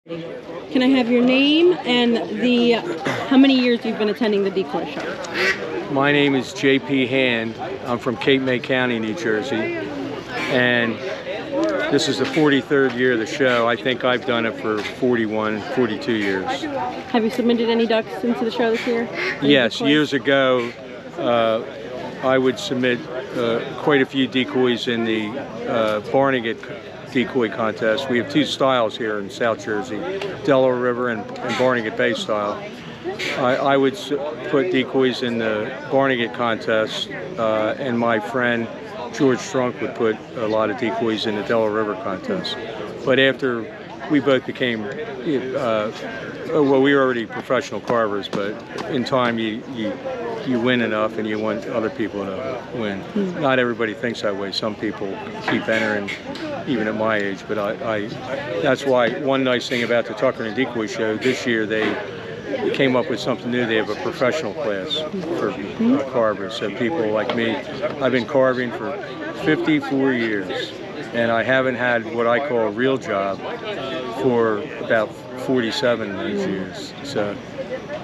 Can I have your name and how many years you've been attending the Decoy Show? My name is J.P. Hand. I'm from Cape May County, New Jersey, and this is the 43rd year of the show. I think I've done it for 41, 42 years. Have you submitted any ducks into the show this year? Yes, years ago I would submit quite a few decoys in the Barnegat decoy contest. We have two styles here in South Jersey, Delaware River and Barnegat Bay style. I would put decoys in the Barnegat contest, and my friend George Strunk would put a lot of decoys in the Delaware River contest. But after we both became, well, we were already professional carvers, but in time you win enough and you want other people to win. Not everybody thinks that way. Some people keep entering, even at my age, but that's why one nice thing about the Tuckerton Decoy Show, this year they came up with something new. They have a professional class for carvers. So people like me, I've been carving for 54 years, and I haven't had what I call a real job for about 47 of those years. So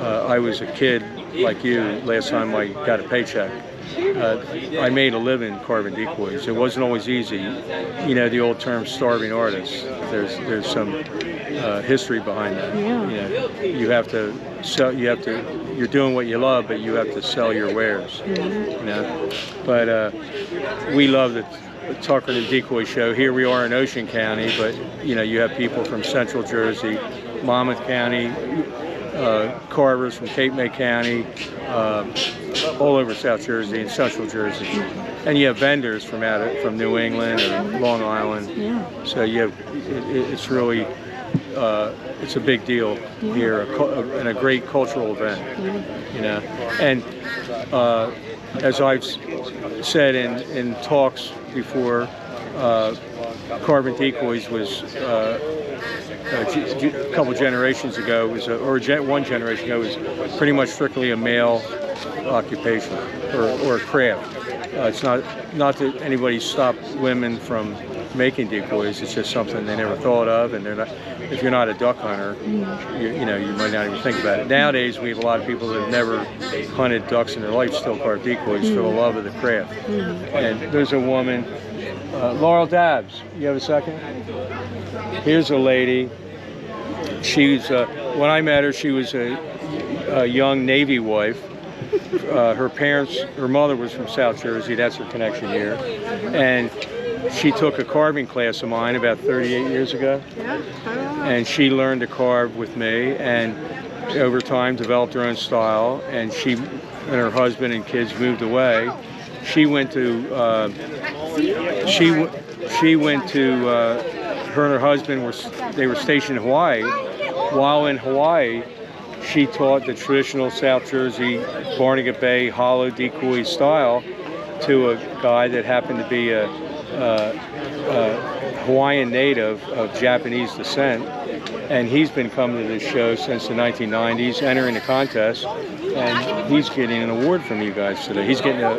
I was a kid like you last time I got a paycheck. I made a living carving decoys. It wasn't always easy. You know the old term starving artist. There's some history behind that. Yeah. You know, you have to sell. You're doing what you love, but you have to sell your wares. You know, but we love the Tuckerton Decoy Show. Here we are in Ocean County, but you know you have people from Central Jersey, Monmouth County, carvers from Cape May County, all over South Jersey and Central Jersey, and you have vendors from New England or Long Island. Yeah. So you have it's really it's a big deal here, and a great cultural event. You know, and as I've said in talks before, carving decoys was a couple generations ago, one generation ago, was pretty much strictly a male occupation or a craft. It's not that anybody stopped women from making decoys. It's just something they never thought of, and they're not. If you're not a duck hunter, you know you might not even think about it. Nowadays, we have a lot of people that have never hunted ducks in their life still carve decoys for the love of the craft. And there's a woman, Laurel Dabbs. You have a second? Here's a lady. She's when I met her, she was a young Navy wife. Her mother was from South Jersey. That's her connection here, and she took a carving class of mine about 38 years ago, and she learned to carve with me, and over time developed her own style. And she and her husband and kids moved away. She went to her and her husband were stationed in Hawaii. While in Hawaii, she taught the traditional South Jersey Barnegat Bay hollow decoy style to a guy that happened to be a Hawaiian native of Japanese descent, and he's been coming to this show since the 1990s, entering the contest, and he's getting an award from you guys today. He's getting a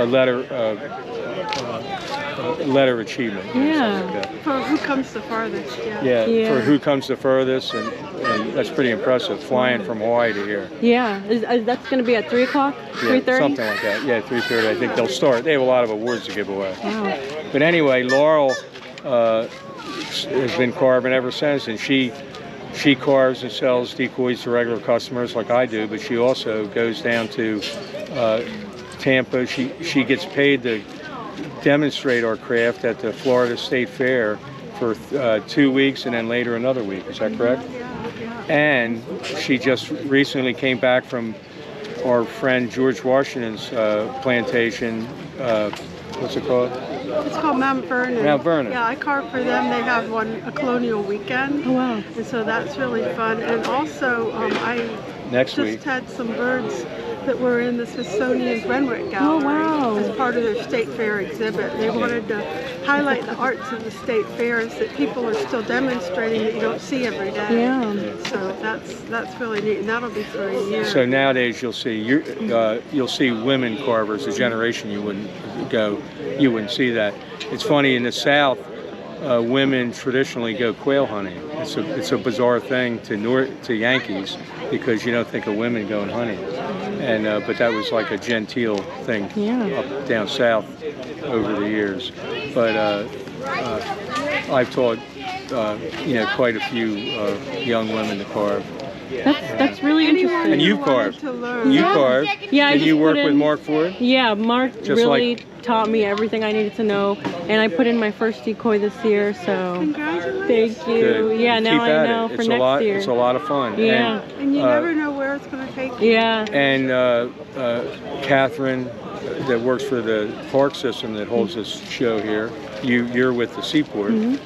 letter of achievement. Yeah. For who comes the farthest? Yeah. For who comes the furthest, and that's pretty impressive. Flying from Hawaii to here. Yeah. That's going to be at 3 o'clock, 3:30. Something like that. Yeah, 3:30. I think they'll start. They have a lot of awards to give away. Wow. But anyway, Laurel has been carving ever since, and she carves and sells decoys to regular customers like I do. But she also goes down to Tampa. She gets paid to demonstrate our craft at the Florida State Fair for 2 weeks, and then later another week. Is that correct? And she just recently came back from our friend George Washington's plantation. What's it called? It's called Mount Vernon. Mount Vernon. Yeah, I carve for them. They have a colonial weekend. Oh, wow. And so that's really fun. And also, I just had some birds that were in the Smithsonian's Renwick Gallery. Oh, wow. As part of their State Fair exhibit. They wanted to highlight the arts of the State Fairs that people are still demonstrating that you don't see every day. Yeah. So that's really neat, and that'll be for a year. So nowadays you'll see women carvers. A generation you wouldn't see that. It's funny in the South. women traditionally go quail hunting. It's a bizarre thing to Yankees because you don't think of women going hunting, and but that was like a genteel thing up down south over the years. But I've taught quite a few young women to carve. That's really interesting. And you carved. You carved. Yeah, Did you work with Mark Ford? Yeah, Mark really taught me everything I needed to know, and I put in my first decoy this year. So congratulations. thank you. Good. Yeah, now I know it. for next year. It's a lot of fun. Yeah. And you never know where it's going to take you. Yeah. And Catherine, that works for the park system that holds this show here. You're with the Seaport.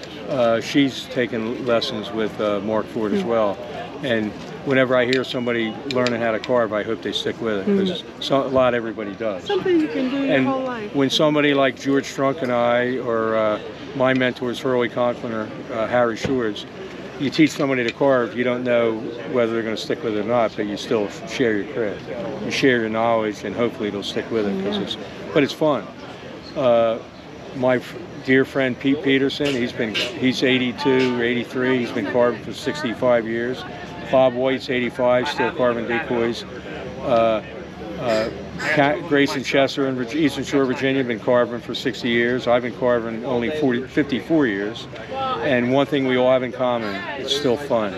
She's taken lessons with Mark Ford as well. And whenever I hear somebody learning how to carve, I hope they stick with it because a lot everybody does. Something you can do your whole life. When somebody like George Strunk and I, or my mentors Hurley Conklin or Harry Shores, you teach somebody to carve, you don't know whether they're going to stick with it or not, but you still share your craft. You share your knowledge, and hopefully they'll stick with it. But it's fun. My dear friend Pete Peterson, he's 82 or 83. He's been carving for 65 years. Bob White's 85, still carving decoys. Grayson Chesser in Eastern Shore, Virginia, been carving for 60 years. I've been carving only 54 years. And one thing we all have in common, it's still fun.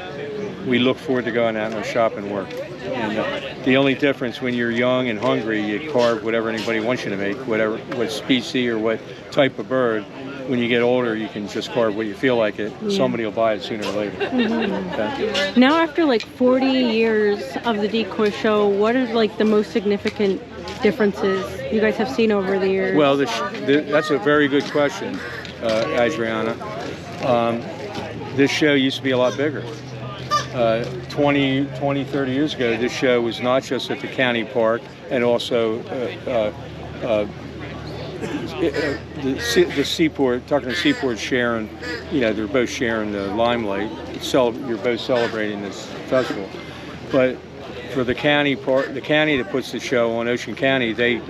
We look forward to going out in our shop and work. And the only difference when you're young and hungry, you carve whatever anybody wants you to make, what species or what type of bird. When you get older, you can just carve what you feel like it. Somebody will buy it sooner or later. Okay? Now, after like 40 years of the Decoy Show, what are like the most significant differences you guys have seen over the years? Well, that's a very good question, Adriana. This show used to be a lot bigger. 20, 30 years ago, this show was not just at the county park, and also the Seaport, Tuckerton Seaport, sharing, they're both sharing the limelight. You're both celebrating this festival. But for the county part, the county that puts the show on, Ocean County, they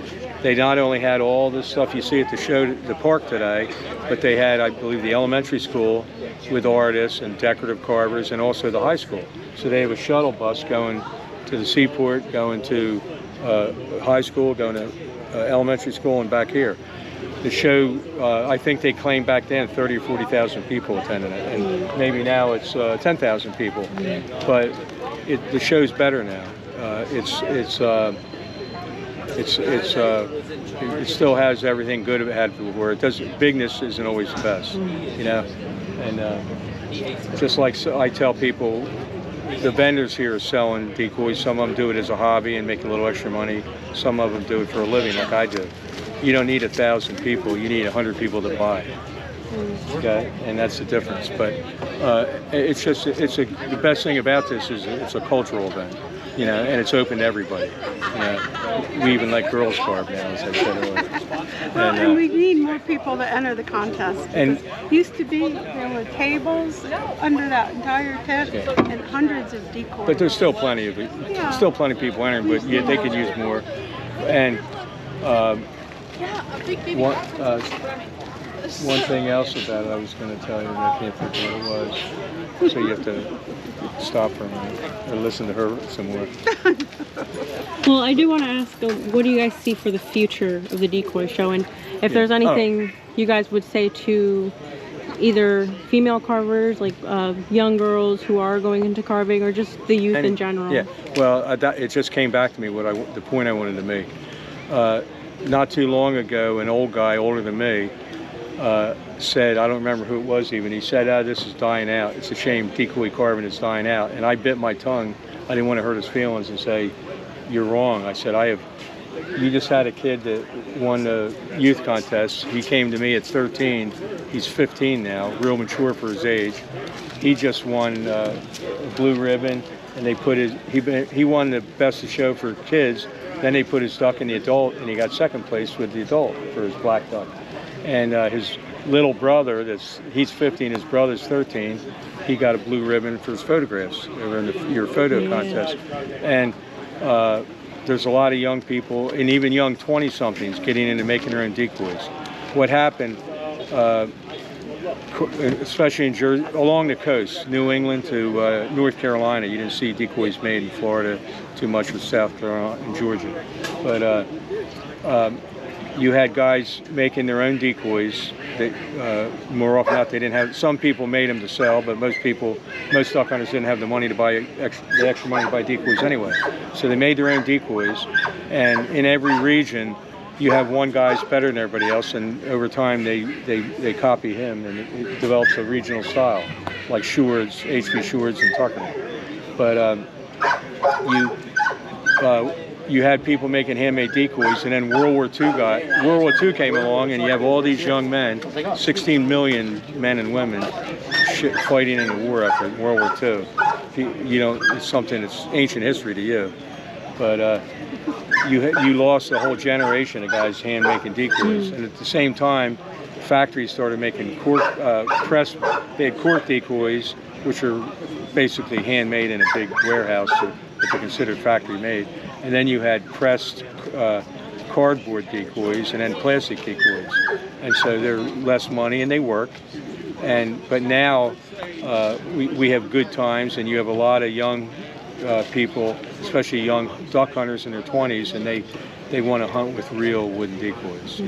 not only had all this stuff you see at the park today, but they had, I believe, the elementary school with artists and decorative carvers, and also the high school. So they have a shuttle bus going to the Seaport, going to high school, going to elementary school, and back here. The show, I think they claimed back then 30 or 40,000 people attended it, and maybe now it's 10,000 people. But the show's better now. It still has everything good it had before. It does. Bigness isn't always the best, And just like I tell people, the vendors here are selling decoys. Some of them do it as a hobby and make a little extra money. Some of them do it for a living, like I do. You don't need 1,000 people. You need 100 people to buy. Okay, and that's the difference. But the best thing about this is it's a cultural event, and it's open to everybody. We even let girls carve now, as I said earlier. And we need more people to enter the contest. And used to be there were tables under that entire tent and hundreds of decoys. But there's still plenty of people entering. But they could use more. And one thing else about it I was going to tell you, and I can't think what it was. So you have to stop for a minute or listen to her some more. Well, I do want to ask, what do you guys see for the future of the Decoy Show? And if there's anything you guys would say to either female carvers, like young girls who are going into carving, or just the youth in general? Yeah, well, it just came back to me the point I wanted to make. Not too long ago, an old guy, older than me, said, I don't remember who it was even, he said, this is dying out. It's a shame decoy carving is dying out. And I bit my tongue. I didn't want to hurt his feelings and say, you're wrong. I said, you just had a kid that won the youth contest. He came to me at 13. He's 15 now, real mature for his age. He just won a blue ribbon, and they put he won the best of show for kids. Then they put his duck in the adult, and he got second place with the adult for his black duck. And his little brother, he's 15, his brother's 13, he got a blue ribbon for his photographs in your photo contest. And there's a lot of young people, and even young 20-somethings, getting into making their own decoys. What happened, especially in Jersey, along the coast, New England to North Carolina. You didn't see decoys made in Florida too much with South Carolina and Georgia. But you had guys making their own decoys. That, more often than not, they didn't have. Some people made them to sell, but most duck hunters didn't have the money to buy the extra money to buy decoys anyway. So they made their own decoys, and in every region, you have one guy's better than everybody else, and over time they copy him, and it develops a regional style, like Schuard's, H.B. Schuard's and Tuckerton. But you had people making handmade decoys, and then World War II came along, and you have all these young men, 16 million men and women, fighting in the war effort, World War II. It's something that's ancient history to you, but you lost a whole generation of guys hand-making decoys, and at the same time, factories started making pressed. They had cork decoys, which are basically handmade in a big warehouse that they're considered factory-made. And then you had pressed cardboard decoys and then plastic decoys. And so they're less money and they work. But now we have good times, and you have a lot of young people, especially young duck hunters in their 20s, and they want to hunt with real wooden decoys.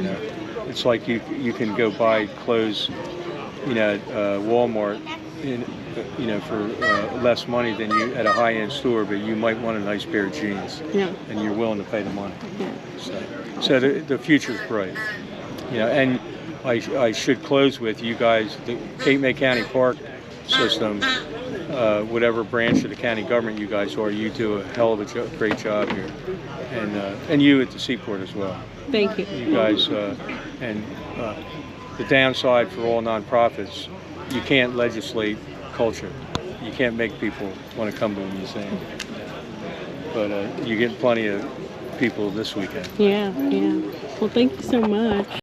It's like you can go buy clothes, at Walmart, for less money than you at a high-end store, but you might want a nice pair of jeans, and you're willing to pay the money. So the future's bright. And I should close with you guys, the Cape May County Park system, whatever branch of the county government you guys are, you do a hell of a great job here, and you at the Seaport as well. Thank you. You guys, and the downside for all nonprofits, you can't legislate culture. You can't make people want to come to a museum. But you get plenty of people this weekend. Yeah. Well, thank you so much.